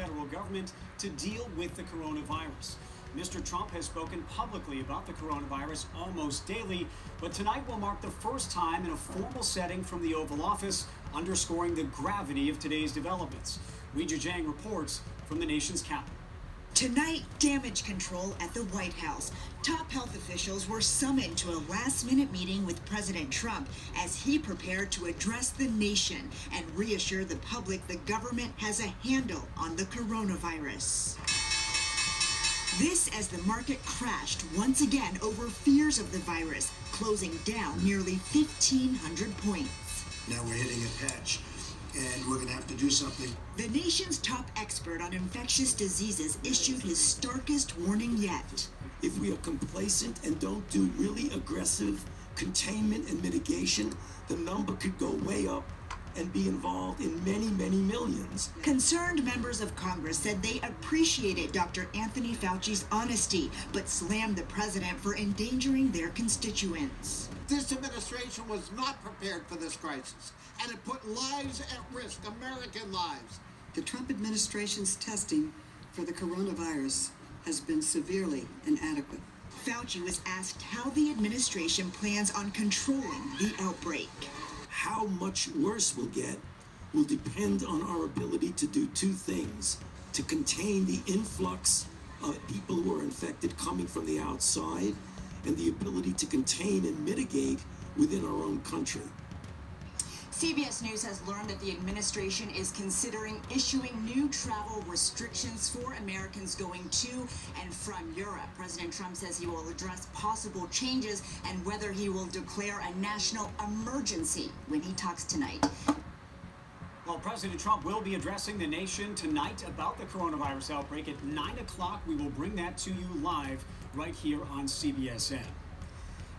federal government to deal with the coronavirus. Mr. Trump has spoken publicly about the coronavirus almost daily, but tonight will mark the first time in a formal setting from the Oval Office, underscoring the gravity of today's developments. Weijia Jiang reports from the nation's capital. Tonight, damage control at the White House. Top health officials were summoned to a last-minute meeting with President Trump as he prepared to address the nation and reassure the public the government has a handle on the coronavirus. This as the market crashed once again over fears of the virus, closing down nearly 1,500 points. Now we're hitting a patch, and we're going to have to do something. The nation's top expert on infectious diseases issued his starkest warning yet. If we are complacent and don't do really aggressive containment and mitigation, the number could go way up and be involved in many, many millions. Concerned members of Congress said they appreciated Dr. Anthony Fauci's honesty, but slammed the president for endangering their constituents. This administration was not prepared for this crisis, and it put lives at risk, American lives. The Trump administration's testing for the coronavirus has been severely inadequate. Fauci was asked how the administration plans on controlling the outbreak. How much worse we'll get will depend on our ability to do two things: to contain the influx of people who are infected coming from the outside, and the ability to contain and mitigate within our own country. CBS News has learned that the administration is considering issuing new travel restrictions for Americans going to and from Europe. President Trump says he will address possible changes and whether he will declare a national emergency when he talks tonight. Well, President Trump will be addressing the nation tonight about the coronavirus outbreak at 9 o'clock. We will bring that to you live right here on CBSN.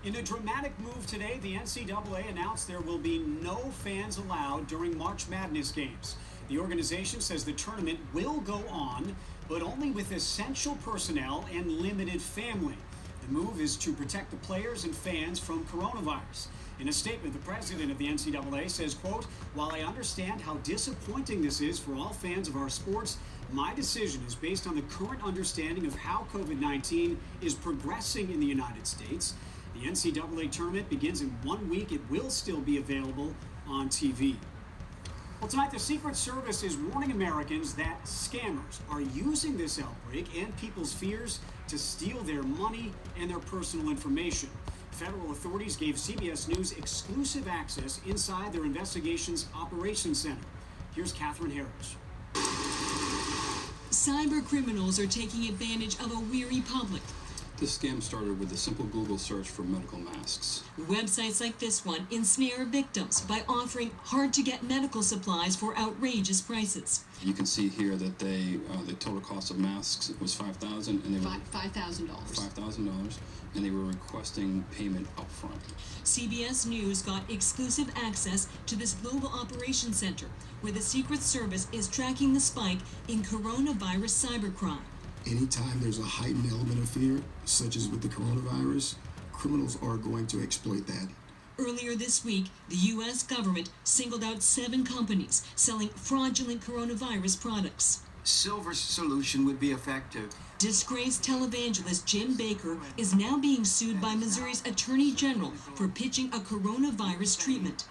In a dramatic move today, the NCAA announced there will be no fans allowed during March Madness games. The organization says the tournament will go on, but only with essential personnel and limited family. The move is to protect the players and fans from coronavirus. In a statement, the president of the NCAA says, quote, "While I understand how disappointing this is for all fans of our sports, my decision is based on the current understanding of how COVID-19 is progressing in the United States. The NCAA tournament begins in 1 week. It will still be available on TV." Well, tonight, the Secret Service is warning Americans that scammers are using this outbreak and people's fears to steal their money and their personal information. Federal authorities gave CBS News exclusive access inside their investigations operations center. Here's Catherine Harris. Cyber criminals are taking advantage of a weary public. This scam started with a simple Google search for medical masks. Websites like this one ensnare victims by offering hard-to-get medical supplies for outrageous prices. You can see here that the total cost of masks was $5,000, and they were $5,000, and they were requesting payment up front. CBS News got exclusive access to this global operations center, where the Secret Service is tracking the spike in coronavirus cybercrime. Anytime there's a heightened element of fear, such as with the coronavirus, criminals are going to exploit that. Earlier this week, the U.S. government singled out 7 companies selling fraudulent coronavirus products. Silver solution would be effective. Disgraced televangelist Jim Baker is now being sued by Missouri's Attorney General for pitching a coronavirus treatment.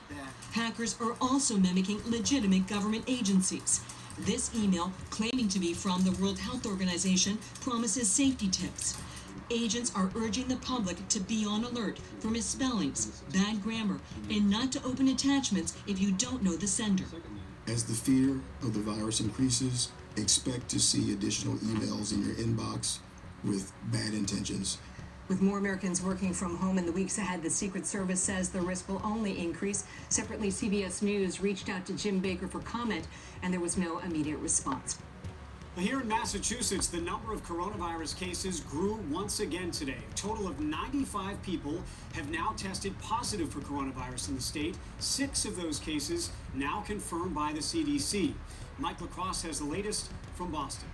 Hackers are also mimicking legitimate government agencies. This email, claiming to be from the World Health Organization, promises safety tips. Agents are urging the public to be on alert for misspellings, bad grammar, and not to open attachments if you don't know the sender. As the fear of the virus increases, expect to see additional emails in your inbox with bad intentions. With more Americans working from home in the weeks ahead, the Secret Service says the risk will only increase. Separately, CBS News reached out to Jim Baker for comment, and there was no immediate response. Here in Massachusetts, the number of coronavirus cases grew once again today. A total of 95 people have now tested positive for coronavirus in the state. 6 of those cases now confirmed by the CDC. Mike LaCrosse has the latest from Boston.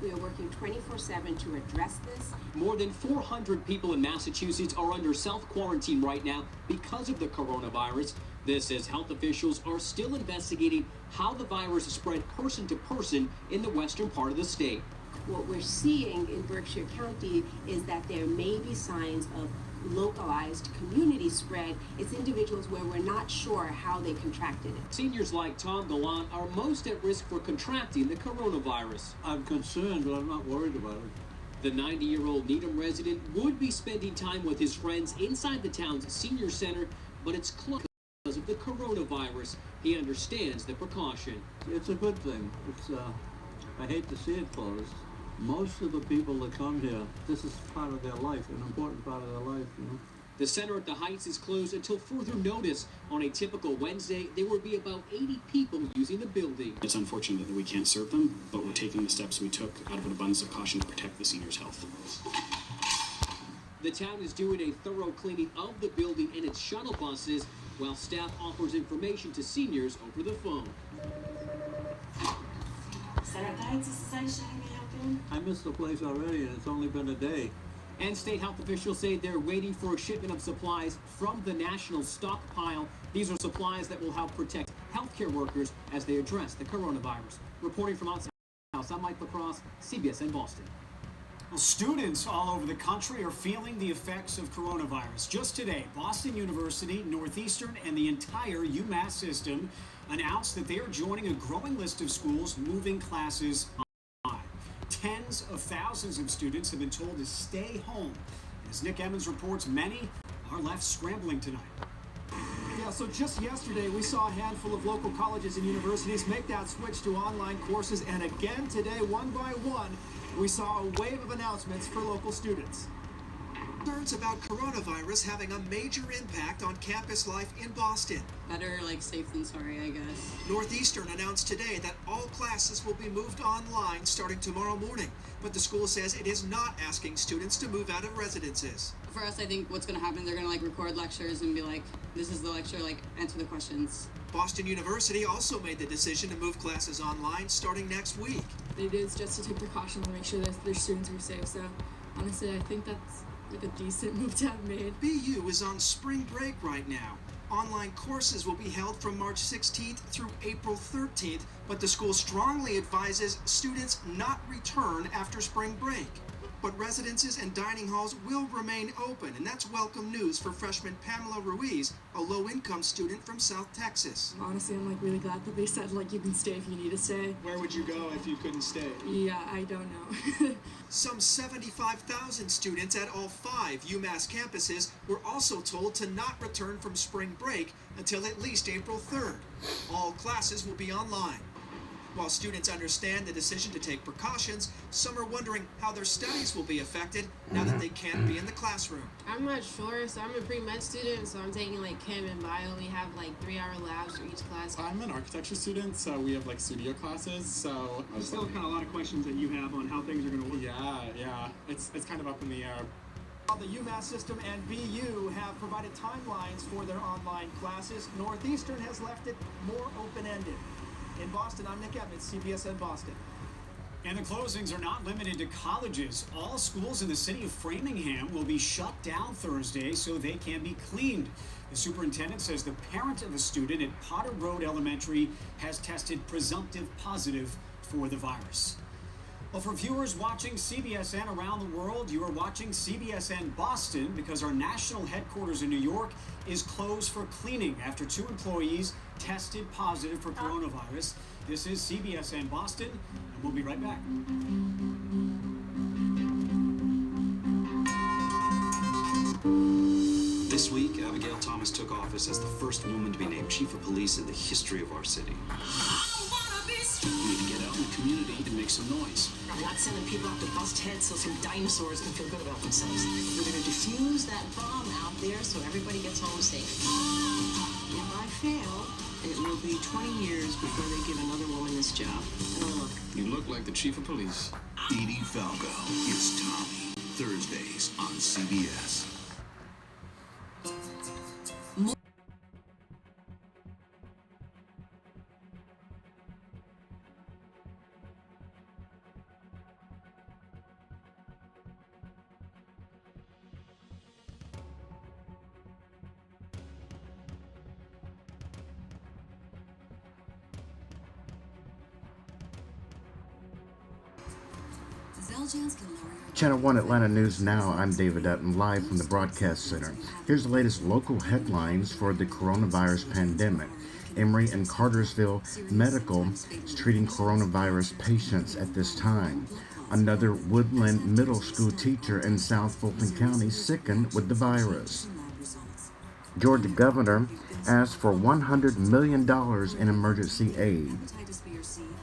We are working 24/7 to address this. More than 400 people in Massachusetts are under self-quarantine right now because of the coronavirus. This as health officials are still investigating how the virus spread person to person in the western part of the state. What we're seeing in Berkshire County is that there may be signs of localized community spread. It's individuals where we're not sure how they contracted it. Seniors like Tom Gallant are most at risk for contracting the coronavirus. I'm concerned, but I'm not worried about it. The 90-year-old Needham resident would be spending time with his friends inside the town's senior center, but it's closed because of the coronavirus. He understands the precaution. It's a good thing. I hate to see it closed. Most of the people that come here, this is part of their life, an important part of their life, you know. The center at the Heights is closed until further notice. On a typical Wednesday, there will be about 80 people using the building. It's unfortunate that we can't serve them, but we're taking the steps we took out of an abundance of caution to protect the seniors' health. The town is doing a thorough cleaning of the building and its shuttle buses, while staff offers information to seniors over the phone. Center at the Heights, this is Sunshine. May I help you? I missed the place already, and it's only been a day. And state health officials say they're waiting for a shipment of supplies from the national stockpile. These are supplies that will help protect healthcare workers as they address the coronavirus. Reporting from outside the house, I'm Mike LaCrosse, CBSN Boston. Well, students all over the country are feeling the effects of coronavirus. Just today, Boston University, Northeastern, and the entire UMass system announced that they are joining a growing list of schools moving classes online. Tens of thousands of students have been told to stay home. As Nick Emmons reports, many are left scrambling tonight. Yeah, so just yesterday we saw a handful of local colleges and universities make that switch to online courses, and again today, one by one, we saw a wave of announcements for local students. Concerns about coronavirus having a major impact on campus life in Boston. Better safe than sorry, I guess. Northeastern announced today that all classes will be moved online starting tomorrow morning, but the school says it is not asking students to move out of residences. For us, I think what's going to happen, they're going to record lectures and be like, this is the lecture, answer the questions. Boston University also made the decision to move classes online starting next week. It is just to take precautions and make sure that their students are safe, so honestly, I think that's a decent move to have made. BU is on spring break right now. Online courses will be held from March 16th through April 13th, but the school strongly advises students not return after spring break. But residences and dining halls will remain open, and that's welcome news for freshman Pamela Ruiz, a low-income student from South Texas. Honestly, I'm really glad that they said you can stay if you need to stay. Where would you go if you couldn't stay? Yeah, I don't know. Some 75,000 students at all 5 UMass campuses were also told to not return from spring break until at least April 3rd. All classes will be online. While students understand the decision to take precautions, some are wondering how their studies will be affected now that they can't be in the classroom. I'm not sure, so I'm a pre-med student, so I'm taking chem and bio. We have 3-hour labs for each class. I'm an architecture student, so we have studio classes, so... There's still kind of a lot of questions that you have on how things are going to work. Yeah, it's kind of up in the air. The UMass system and BU have provided timelines for their online classes. Northeastern has left it more open-ended. In Boston, I'm Nick Emmons, CBSN Boston. And the closings are not limited to colleges. All schools in the city of Framingham will be shut down Thursday so they can be cleaned. The superintendent says the parent of a student at Potter Road Elementary has tested presumptive positive for the virus. Well, for viewers watching CBSN around the world, you are watching CBSN Boston because our national headquarters in New York is closed for cleaning after 2 employees tested positive for coronavirus. This is CBSN Boston, and we'll be right back. This week, Abigail Thomas took office as the first woman to be named chief of police in the history of our city. We need to get out in the community and make some noise. I'm not sending people out to bust heads so some dinosaurs can feel good about themselves. We're going to defuse that bomb out there so everybody gets home safe. If I fail, it will be 20 years before they give another woman this job. Oh, look. You look like the chief of police. Edie Falco is Tommy. Thursdays on CBS. Channel 1 Atlanta News Now, I'm David Dutton, live from the Broadcast Center. Here's the latest local headlines for the coronavirus pandemic. Emory and Cartersville Medical is treating coronavirus patients at this time. Another Woodland Middle School teacher in South Fulton County sickened with the virus. Georgia governor asked for $100 million in emergency aid.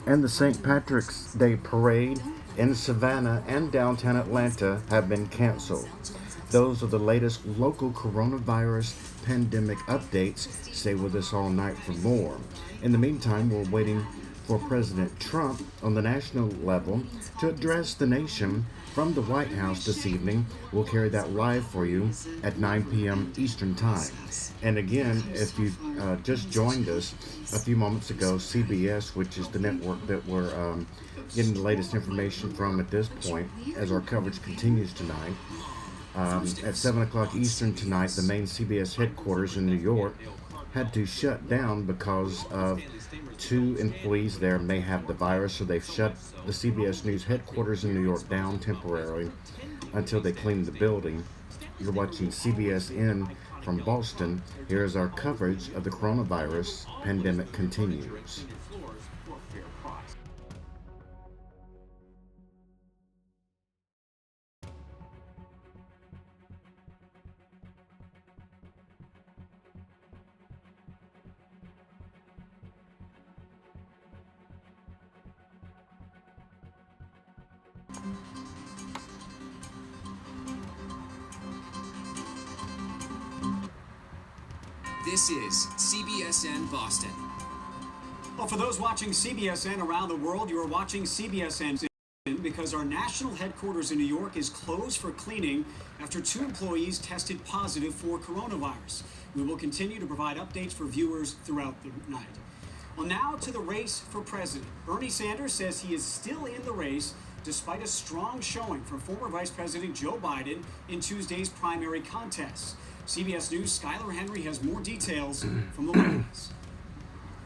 And the St. Patrick's Day Parade in Savannah and downtown Atlanta have been canceled. Those are the latest local coronavirus pandemic updates. Stay with us all night for more. In the meantime, we're waiting for President Trump on the national level to address the nation from the White House this evening. We'll carry that live for you at 9 p.m. Eastern Time. And again, if you just joined us a few moments ago, CBS, which is the network that we're getting the latest information from at this point as our coverage continues tonight, at 7 o'clock Eastern tonight, the main CBS headquarters in New York had to shut down because of 2 employees there may have the virus, so they've shut the CBS News headquarters in New York down temporarily until they clean the building. You're watching CBSN from Boston. Here's our coverage of the coronavirus pandemic continues. This is CBSN Boston. Well, for those watching CBSN around the world, you are watching CBSN because our national headquarters in New York is closed for cleaning after 2 employees tested positive for coronavirus. We will continue to provide updates for viewers throughout the night. Well, now to the race for president. Bernie Sanders says he is still in the race despite a strong showing from former Vice President Joe Biden in Tuesday's primary contest. CBS News' Skylar Henry has more details from the White House.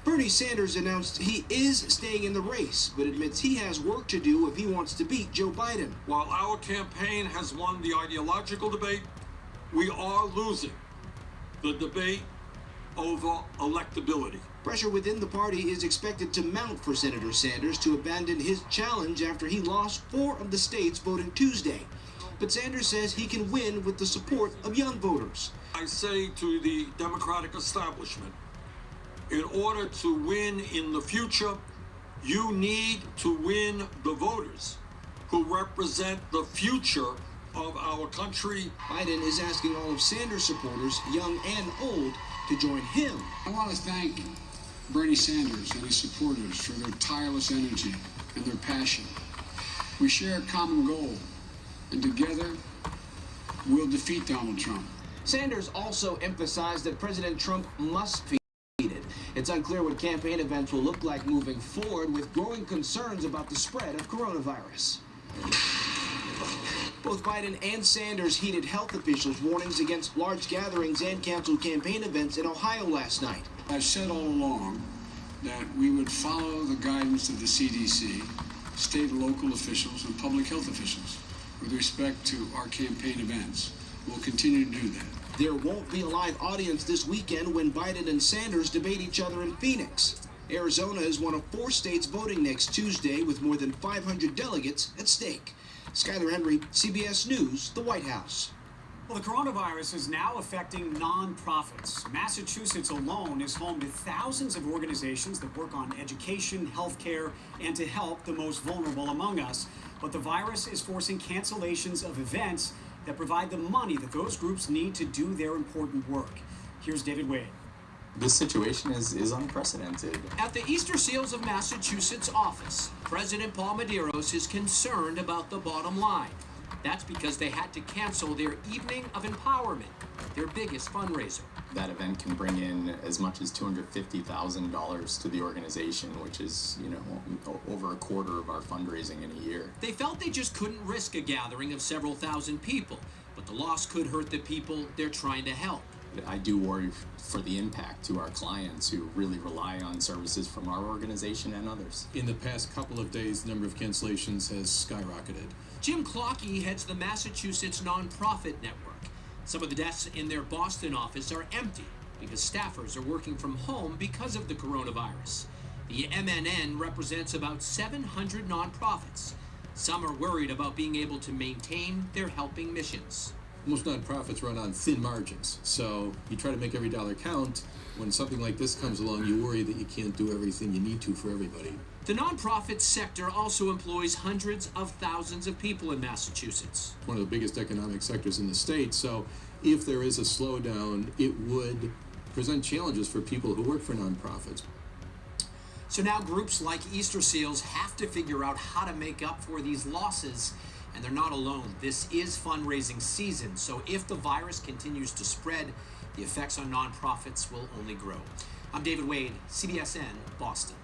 Bernie Sanders announced he is staying in the race, but admits he has work to do if he wants to beat Joe Biden. While our campaign has won the ideological debate, we are losing the debate over electability. Pressure within the party is expected to mount for Senator Sanders to abandon his challenge after he lost 4 of the states voting Tuesday. But Sanders says he can win with the support of young voters. I say to the Democratic establishment, in order to win in the future, you need to win the voters who represent the future of our country. Biden is asking all of Sanders supporters, young and old, to join him. I want to thank Bernie Sanders and his supporters for their tireless energy and their passion. We share a common goal, and together we'll defeat Donald Trump. Sanders also emphasized that President Trump must be defeated. It's unclear what campaign events will look like moving forward, with growing concerns about the spread of coronavirus. Both Biden and Sanders heeded health officials' warnings against large gatherings and canceled campaign events in Ohio last night. I've said all along that we would follow the guidance of the CDC, state and local officials, and public health officials with respect to our campaign events. We'll continue to do that. There won't be a live audience this weekend when Biden and Sanders debate each other in Phoenix. Arizona is one of 4 states voting next Tuesday, with more than 500 delegates at stake. Skylar Henry, CBS News, the White House. Well, the coronavirus is now affecting nonprofits. Massachusetts alone is home to thousands of organizations that work on education, healthcare, and to help the most vulnerable among us. But the virus is forcing cancellations of events that provide the money that those groups need to do their important work. Here's David Wade. This situation is unprecedented. At the Easter Seals of Massachusetts office, President Paul Medeiros is concerned about the bottom line. That's because they had to cancel their Evening of Empowerment, their biggest fundraiser. That event can bring in as much as $250,000 to the organization, which is, over a quarter of our fundraising in a year. They felt they just couldn't risk a gathering of several thousand people, but the loss could hurt the people they're trying to help. I do worry for the impact to our clients who really rely on services from our organization and others. In the past couple of days, the number of cancellations has skyrocketed. Jim Clockey heads the Massachusetts Nonprofit Network. Some of the desks in their Boston office are empty because staffers are working from home because of the coronavirus. The MNN represents about 700 nonprofits. Some are worried about being able to maintain their helping missions. Most nonprofits run on thin margins, so you try to make every dollar count. When something like this comes along, you worry that you can't do everything you need to for everybody. The nonprofit sector also employs hundreds of thousands of people in Massachusetts. One of the biggest economic sectors in the state, so if there is a slowdown, it would present challenges for people who work for nonprofits. So now groups like Easter Seals have to figure out how to make up for these losses. And they're not alone. This is fundraising season, so if the virus continues to spread, the effects on nonprofits will only grow. I'm David Wade, CBSN, Boston.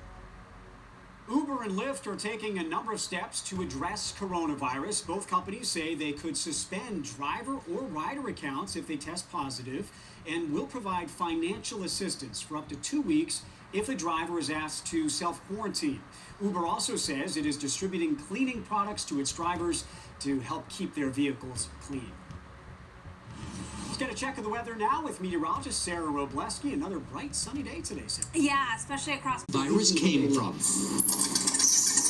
Uber and Lyft are taking a number of steps to address coronavirus. Both companies say they could suspend driver or rider accounts if they test positive and will provide financial assistance for up to 2 weeks if a driver is asked to self-quarantine. Uber also says it is distributing cleaning products to its drivers to help keep their vehicles clean. Let's get a check of the weather now with meteorologist Sarah Robleski. Another bright, sunny day today, Sarah. Yeah, especially across... Virus came from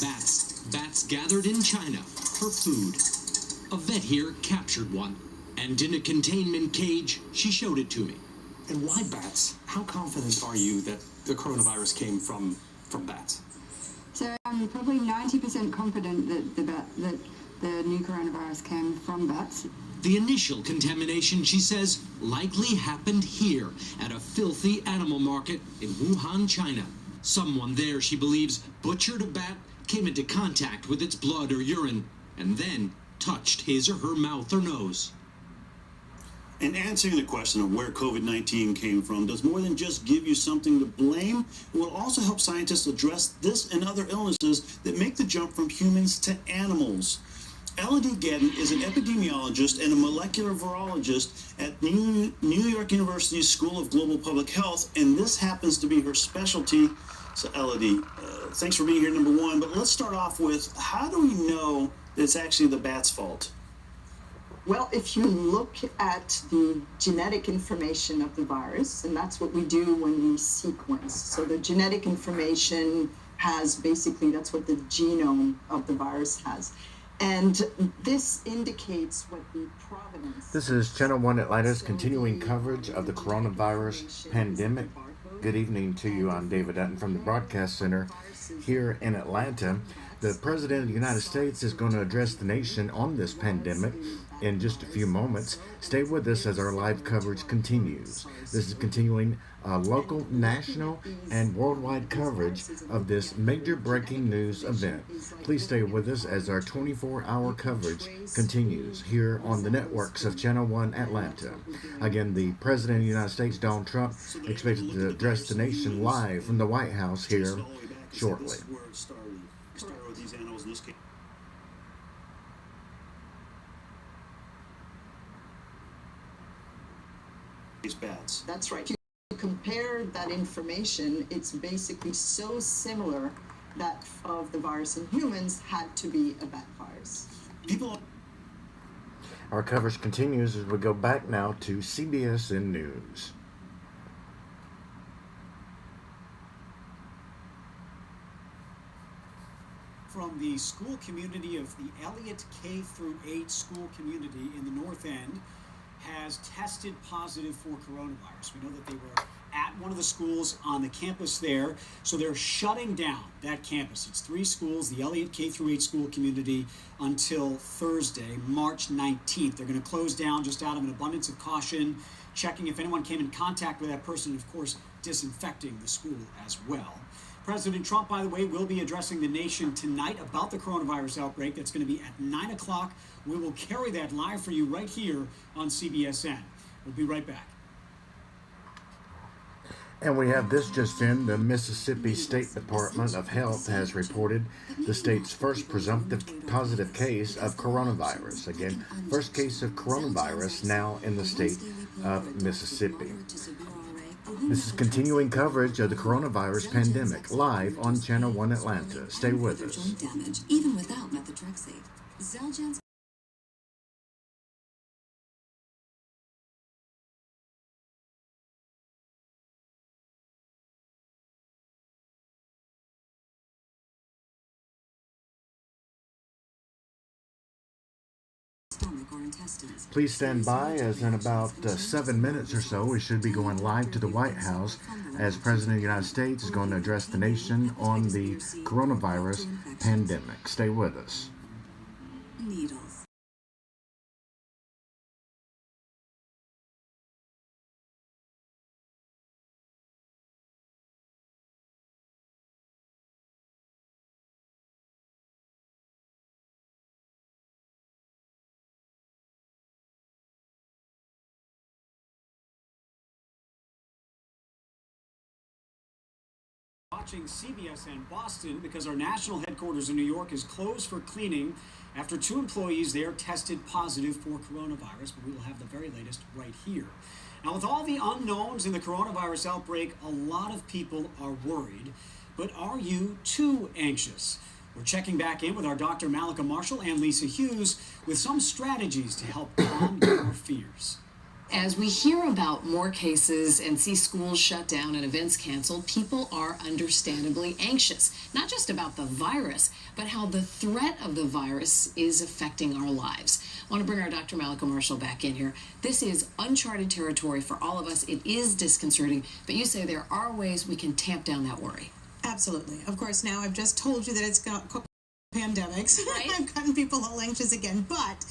bats. Bats gathered in China for food. A vet here captured one, and in a containment cage, she showed it to me. And why bats? How confident are you that the coronavirus came from bats? So I'm probably 90% confident that the new coronavirus came from bats. The initial contamination, she says, likely happened here at a filthy animal market in Wuhan, China. Someone there, she believes, butchered a bat, came into contact with its blood or urine, and then touched his or her mouth or nose. And answering the question of where COVID-19 came from does more than just give you something to blame. It will also help scientists address this and other illnesses that make the jump from humans to animals. Elodie Gedden is an epidemiologist and a molecular virologist at New York University's School of Global Public Health, and this happens to be her specialty. So Elodie, thanks for being here, number one. But let's start off with, how do we know that it's actually the bat's fault? Well, if you look at the genetic information of the virus, and that's what we do when we sequence. So the genetic information has basically, that's what the genome of the virus has. And this indicates what the provenance... This is Channel 1 Atlanta's continuing coverage of the coronavirus pandemic. Good evening to you. I'm David Dutton from the Broadcast Center here in Atlanta. The President of the United States is going to address the nation on this pandemic in just a few moments. Stay with us as our live coverage continues. This is continuing local, national, and worldwide coverage of this major breaking news event. Please stay with us as our 24-hour coverage continues here on the networks of Channel 1 Atlanta. Again, the President of the United States, Donald Trump, expected to address the nation live from the White House here shortly. Bats. That's right. If you compare that information, it's basically so similar that of the virus in humans had to be a bat virus. Our coverage continues as we go back now to CBSN News. From the school community of the Elliott K-8 school community in the North End has tested positive for coronavirus. We know that they were at one of the schools on the campus there, so they're shutting down that campus. It's 3 schools, the Elliott K-8 school community, until Thursday, March 19th. They're going to close down just out of an abundance of caution, checking if anyone came in contact with that person, and of course, disinfecting the school as well. President Trump, by the way, will be addressing the nation tonight about the coronavirus outbreak. That's going to be at 9 o'clock. We will carry that live for you right here on CBSN. We'll be right back. And we have this just in. The Mississippi State Department of Health has reported the state's first presumptive positive case of coronavirus. Again, first case of coronavirus now in the state of Mississippi. This is continuing coverage of the coronavirus pandemic, live on Channel 1 Atlanta. Stay with us. Damage, even without methotrexate. Xeljanz. Please stand by, as in about 7 minutes or so, we should be going live to the White House as President of the United States is going to address the nation on the coronavirus pandemic. Stay with us. Needles. Watching CBS in Boston because our national headquarters in New York is closed for cleaning after 2 employees there tested positive for coronavirus, but we will have the very latest right here. Now, with all the unknowns in the coronavirus outbreak, a lot of people are worried, but are you too anxious? We're checking back in with our Dr. Malika Marshall and Lisa Hughes with some strategies to help calm your fears. As we hear about more cases and see schools shut down and events canceled, people are understandably anxious, not just about the virus, but how the threat of the virus is affecting our lives. I want to bring our Dr. Malika Marshall back in here. This is uncharted territory for all of us. It is disconcerting, but you say there are ways we can tamp down that worry. Absolutely. Of course, now I've just told you that it's got pandemics. Right? I've gotten people all anxious again, but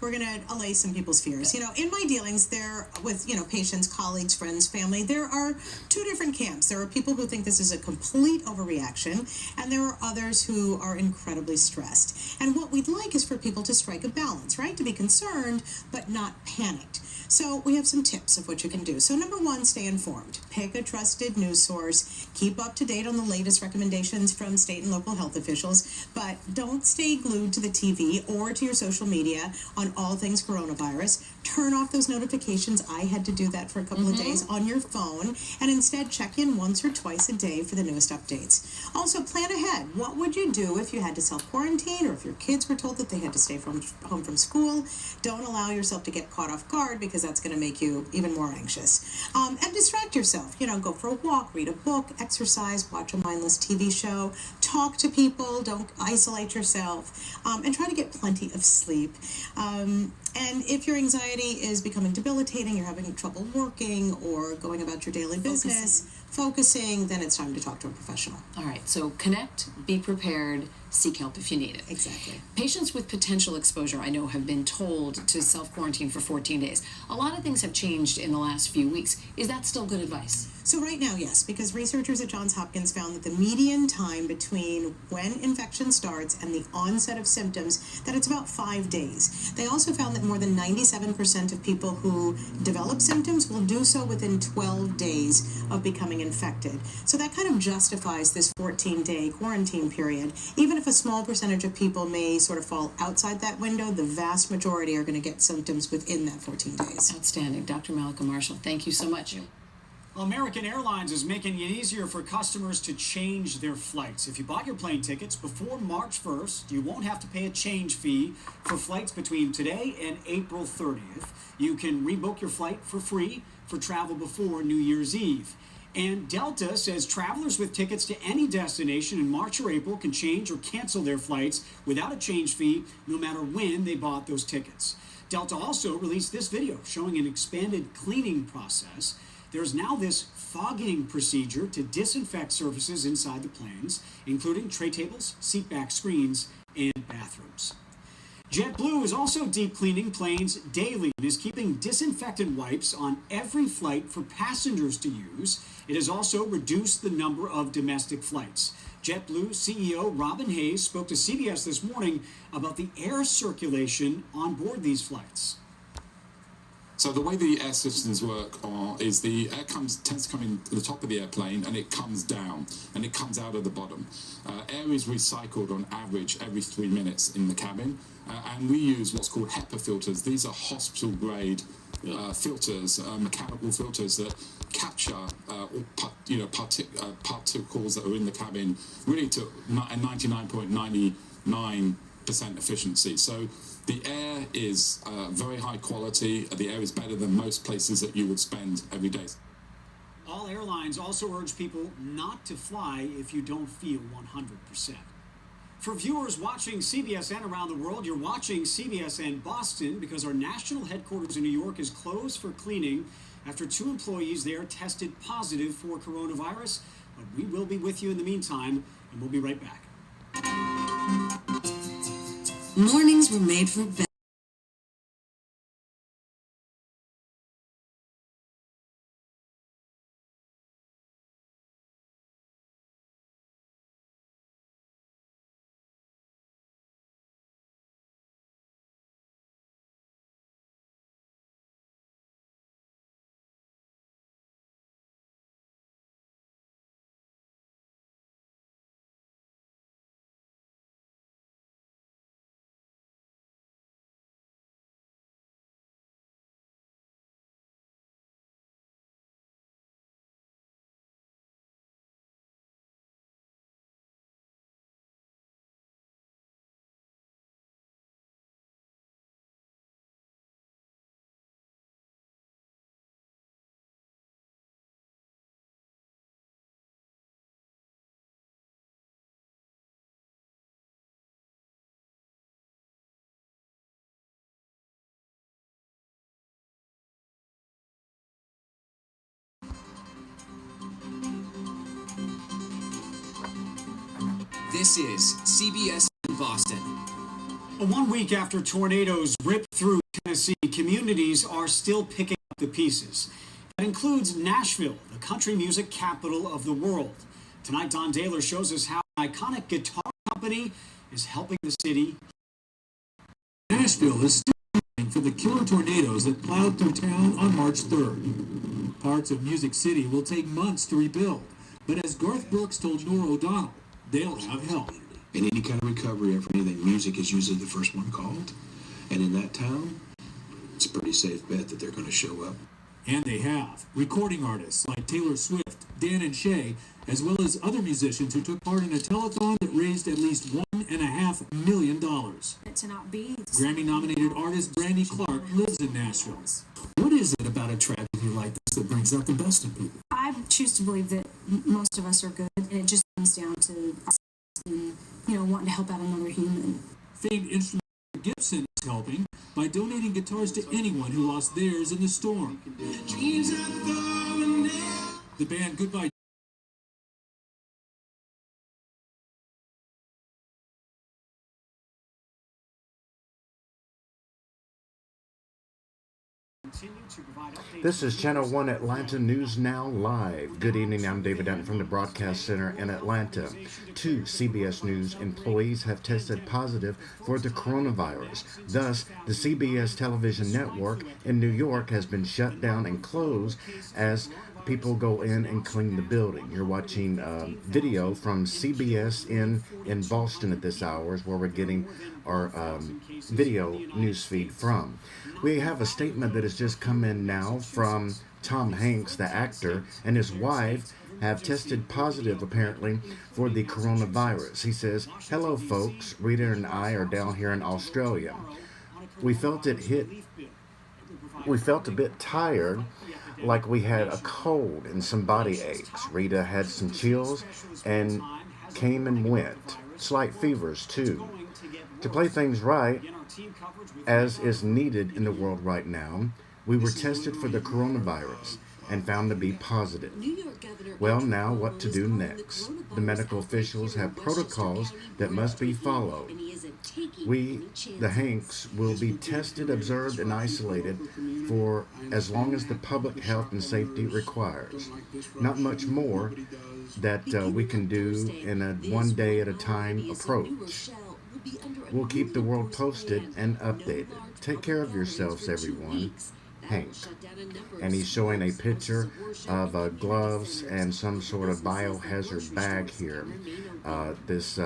we're going to allay some people's fears. You know, in my dealings there with, patients, colleagues, friends, family, there are 2 different camps. There are people who think this is a complete overreaction, and there are others who are incredibly stressed. And what we'd like is for people to strike a balance, right? To be concerned, but not panicked. So we have some tips of what you can do. So number 1, stay informed. Pick a trusted news source. Keep up to date on the latest recommendations from state and local health officials, but don't stay glued to the TV or to your social media on all things coronavirus. Turn off those notifications. I had to do that for a couple of days on your phone, and instead check in once or twice a day for the newest updates. Also, plan ahead. What would you do if you had to self-quarantine, or if your kids were told that they had to stay home from school? Don't allow yourself to get caught off guard, because that's going to make you even more anxious. And distract yourself. Go for a walk, read a book, exercise, watch a mindless TV show, talk to people, don't isolate yourself, and try to get plenty of sleep. And if your anxiety is becoming debilitating, you're having trouble working or going about your daily business, focusing, then it's time to talk to a professional. All right, so connect, be prepared, seek help if you need it. Exactly. Patients with potential exposure, I know, have been told to self-quarantine for 14 days. A lot of things have changed in the last few weeks. Is that still good advice? So right now, yes, because researchers at Johns Hopkins found that the median time between when infection starts and the onset of symptoms, that it's about 5 days. They also found that more than 97% of people who develop symptoms will do so within 12 days of becoming infected. So that kind of justifies this 14-day quarantine period. Even if a small percentage of people may sort of fall outside that window, the vast majority are going to get symptoms within that 14 days. Outstanding. Dr. Malika Marshall, thank you so much. Well, American Airlines is making it easier for customers to change their flights. If you bought your plane tickets before March 1st, you won't have to pay a change fee for flights between today and April 30th. You can rebook your flight for free for travel before New Year's Eve. And Delta says travelers with tickets to any destination in March or April can change or cancel their flights without a change fee, no matter when they bought those tickets. Delta also released this video showing an expanded cleaning process. There's now this fogging procedure to disinfect surfaces inside the planes, including tray tables, seat back screens, and bathrooms. JetBlue is also deep cleaning planes daily and is keeping disinfectant wipes on every flight for passengers to use. It has also reduced the number of domestic flights. JetBlue CEO Robin Hayes spoke to CBS this morning about the air circulation on board these flights. So the way the air systems work is the air tends to come in to the top of the airplane and it comes down and it comes out of the bottom. Air is recycled on average every 3 minutes in the cabin, and we use what's called HEPA filters. These are hospital-grade filters, mechanical filters that capture particles that are in the cabin, really to a 99.99% efficiency. So the air is very high quality. The air is better than most places that you would spend every day. All airlines also urge people not to fly if you don't feel 100%. For viewers watching CBSN around the world, you're watching CBSN Boston because our national headquarters in New York is closed for cleaning after 2 employees there tested positive for coronavirus. But we will be with you in the meantime, and we'll be right back. Mornings were made for better. This is CBS in Boston. 1 week after tornadoes ripped through Tennessee, communities are still picking up the pieces. That includes Nashville, the country music capital of the world. Tonight, Don Daler shows us how an iconic guitar company is helping the city. Nashville is still waiting for the killer tornadoes that plowed through town on March 3rd. Parts of Music City will take months to rebuild, but as Garth Brooks told Norah O'Donnell, they'll have help. In any kind of recovery or anything, music is usually the first one called. And in that town, it's a pretty safe bet that they're going to show up. And they have. Recording artists like Taylor Swift, Dan and Shay, as well as other musicians who took part in a telethon that raised at least $1.5 million. To not be. Grammy-nominated artist Brandy Clark lives in Nashville. What is it about a tragedy like this that brings out the best in people? I choose to believe that most of us are good, and it just comes down to us, wanting to help out another human. Famed instrument Gibson is helping by donating guitars to anyone who lost theirs in the storm. The band Goodbye This is Channel 1 Atlanta News Now Live. Good evening, I'm David Dutton from the Broadcast Center in Atlanta. 2 CBS News employees have tested positive for the coronavirus. Thus, the CBS television network in New York has been shut down and closed as people go in and clean the building. You're watching video from CBS in Boston at this hour, is where we're getting our video news feed from. We have a statement that has just come in now from Tom Hanks, the actor, and his wife have tested positive, apparently, for the coronavirus. He says, "Hello, folks. Rita and I are down here in Australia. We felt a bit tired, like we had a cold and some body aches. Rita had some chills and came and went. Slight fevers, too. To play things right, as is needed in the world right now, we were tested for the coronavirus and found to be positive. Well, now what to do next? The medical officials have protocols that must be followed. We, the Hanks, will be tested, observed, and isolated for as long as the public health and safety requires. Not much more that we can do in a one day at a time approach. We'll keep the world posted and updated. Take care of yourselves, everyone. Hank. And he's showing a picture of gloves and some sort of biohazard bag here. This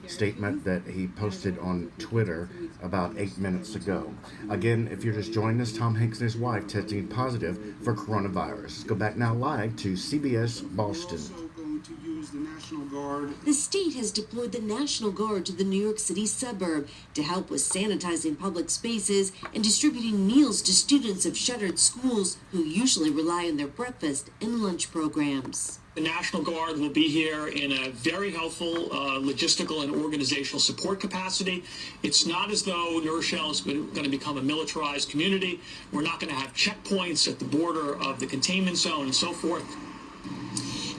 statement that he posted on Twitter about 8 minutes ago. Again, if you're just joining us, Tom Hanks and his wife testing positive for coronavirus. Go back now live to CBS Boston. The state has deployed the National Guard to the New York City suburb to help with sanitizing public spaces and distributing meals to students of shuttered schools who usually rely on their breakfast and lunch programs. The National Guard will be here in a very helpful logistical and organizational support capacity. It's not as though New Rochelle is going to become a militarized community. We're not going to have checkpoints at the border of the containment zone and so forth.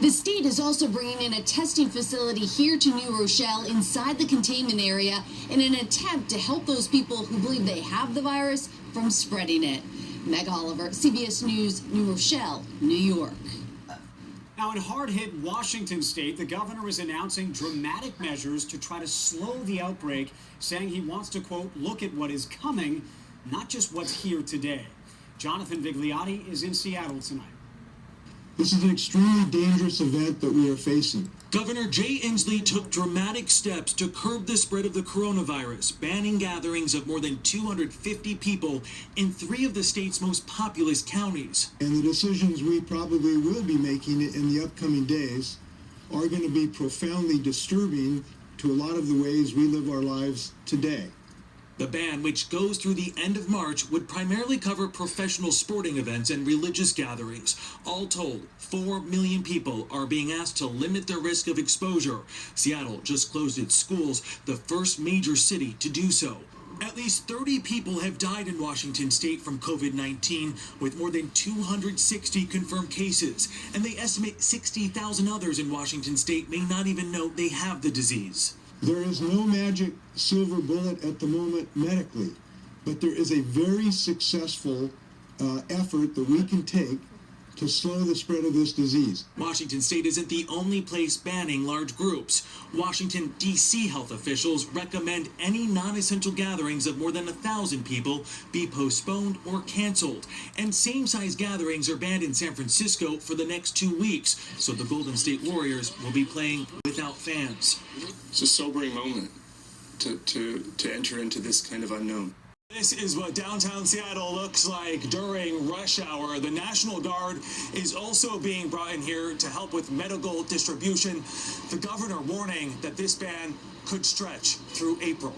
The state is also bringing in a testing facility here to New Rochelle inside the containment area in an attempt to help those people who believe they have the virus from spreading it. Meg Oliver, CBS News, New Rochelle, New York. Now, in hard-hit Washington state, the governor is announcing dramatic measures to try to slow the outbreak, saying he wants to, quote, look at what is coming, not just what's here today. Jonathan Vigliotti is in Seattle tonight. This is an extremely dangerous event that we are facing. Governor Jay Inslee took dramatic steps to curb the spread of the coronavirus, banning gatherings of more than 250 people in 3 of the state's most populous counties. And the decisions we probably will be making in the upcoming days are going to be profoundly disturbing to a lot of the ways we live our lives today. The ban, which goes through the end of March, would primarily cover professional sporting events and religious gatherings. All told, 4 million people are being asked to limit their risk of exposure. Seattle just closed its schools, the first major city to do so. At least 30 people have died in Washington state from COVID-19, with more than 260 confirmed cases. And they estimate 60,000 others in Washington state may not even know they have the disease. There is no magic silver bullet at the moment medically, but there is a very successful effort that we can take to slow the spread of this disease. Washington state isn't the only place banning large groups. Washington, D.C. health officials recommend any non-essential gatherings of more than 1,000 people be postponed or canceled. And same-size gatherings are banned in San Francisco for the next 2 weeks, so the Golden State Warriors will be playing without fans. It's a sobering moment to enter into this kind of unknown. This is what downtown Seattle looks like during rush hour. The National Guard is also being brought in here to help with medical distribution. The governor warning that this ban could stretch through April.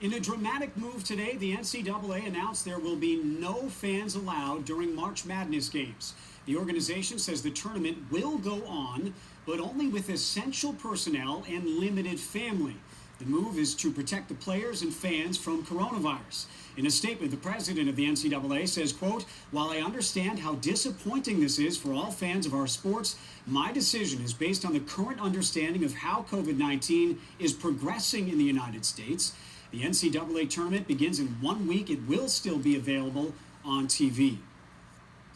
In a dramatic move today, the NCAA announced there will be no fans allowed during March Madness games. The organization says the tournament will go on, but only with essential personnel and limited family. The move is to protect the players and fans from coronavirus. In a statement, the president of the NCAA says, quote, while I understand how disappointing this is for all fans of our sports, my decision is based on the current understanding of how COVID-19 is progressing in the United States. The NCAA tournament begins in 1 week. It will still be available on TV.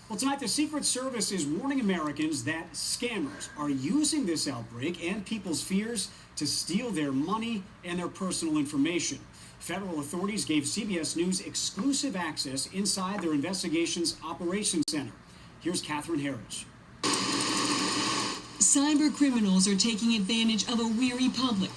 Well, tonight, the Secret Service is warning Americans that scammers are using this outbreak and people's fears to steal their money and their personal information. Federal authorities gave CBS News exclusive access inside their investigations operations center. Here's Catherine Harris. Cyber criminals are taking advantage of a weary public.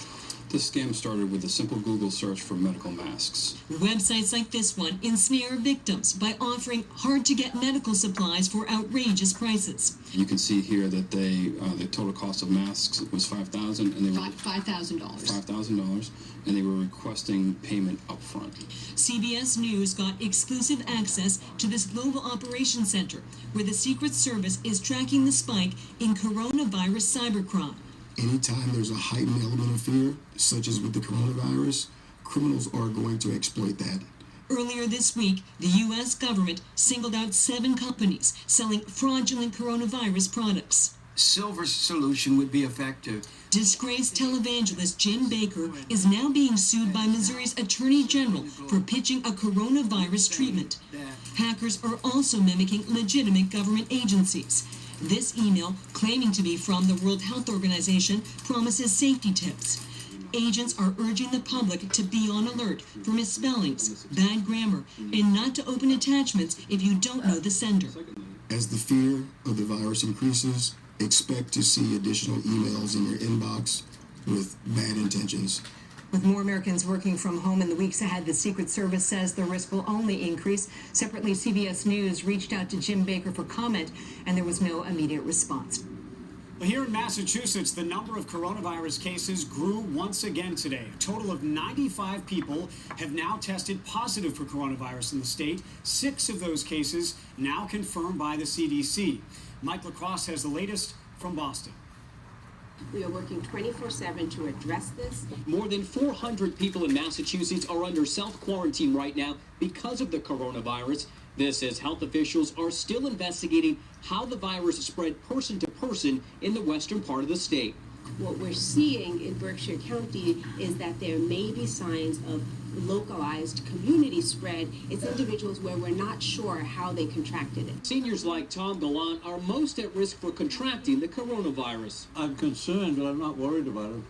This scam started with a simple Google search for medical masks. Websites like this one ensnare victims by offering hard-to-get medical supplies for outrageous prices. You can see here that the total cost of masks was $5,000, and they were $5,000. $5,000, and they were requesting payment up front. CBS News got exclusive access to this global operations center, where the Secret Service is tracking the spike in coronavirus cybercrime. Anytime there's a heightened element of fear, such as with the coronavirus, criminals are going to exploit that. Earlier this week, the U.S. government singled out 7 companies selling fraudulent coronavirus products. Silver solution would be effective. Disgraced televangelist Jim Bakker is now being sued by Missouri's Attorney General for pitching a coronavirus treatment. Hackers are also mimicking legitimate government agencies. This email, claiming to be from the World Health Organization, promises safety tips. agents are urging the public to be on alert for misspellings, bad grammar, and not to open attachments if you don't know the sender. As the fear of the virus increases, expect to see additional emails in your inbox with bad intentions. With more Americans working from home in the weeks ahead, the Secret Service says the risk will only increase. Separately, CBS News reached out to Jim Baker for comment, and there was no immediate response. Well, here in Massachusetts, the number of coronavirus cases grew once again today. A total of 95 people have now tested positive for coronavirus in the state. 6 of those cases now confirmed by the CDC. Mike LaCrosse has the latest from Boston. We are working 24/7 to address this. More than 400 people in Massachusetts are under self-quarantine right now because of the coronavirus. This as health officials are still investigating how the virus spread person to person in the western part of the state. What we're seeing in Berkshire County is that there may be signs of localized community spread. It's individuals where we're not sure how they contracted it. Seniors like Tom Gallant are most at risk for contracting the coronavirus. I'm concerned, but I'm not worried about it.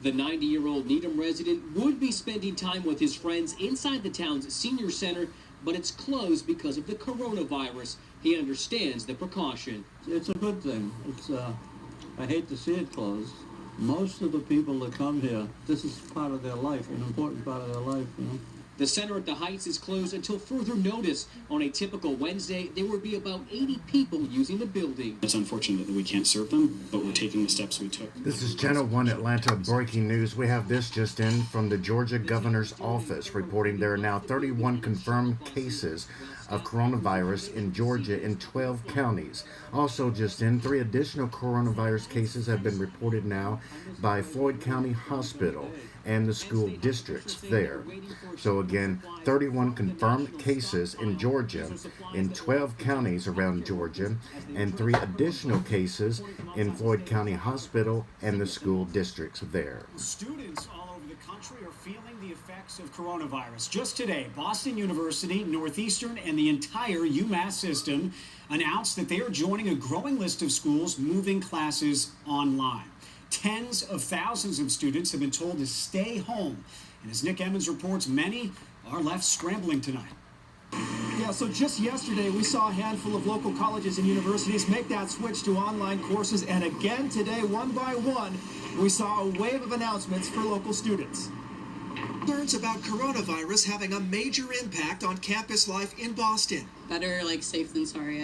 The 90-year-old Needham resident would be spending time with his friends inside the town's senior center, but it's closed because of the coronavirus. He understands the precaution. It's a good thing. I hate to see it closed. Most of the people that come here, this is part of their life, an important part of their life, you know. The center at the Heights is closed until further notice. On a typical Wednesday, there would be about 80 people using the building. It's unfortunate that we can't serve them, but we're taking the steps we took. This is Channel 1 Atlanta breaking news. We have this just in from the Georgia governor's office reporting there are now 31 confirmed cases of coronavirus in Georgia in 12 counties. Also just in, 3 additional coronavirus cases have been reported now by Floyd County Hospital and the school districts there. So again, 31 confirmed cases in Georgia in 12 counties around Georgia, and 3 additional cases in Floyd County Hospital and the school districts there. Students all over the country are feeling the effects of coronavirus. Just today, Boston University, Northeastern, and the entire UMass system announced that they are joining a growing list of schools moving classes online. Tens of thousands of students have been told to stay home. And as Nick Emmons reports, many are left scrambling tonight. Yeah, so just yesterday we saw a handful of local colleges and universities make that switch to online courses, and again today, one by one, we saw a wave of announcements for local students. Concerns about coronavirus having a major impact on campus life in Boston. Better safe than sorry,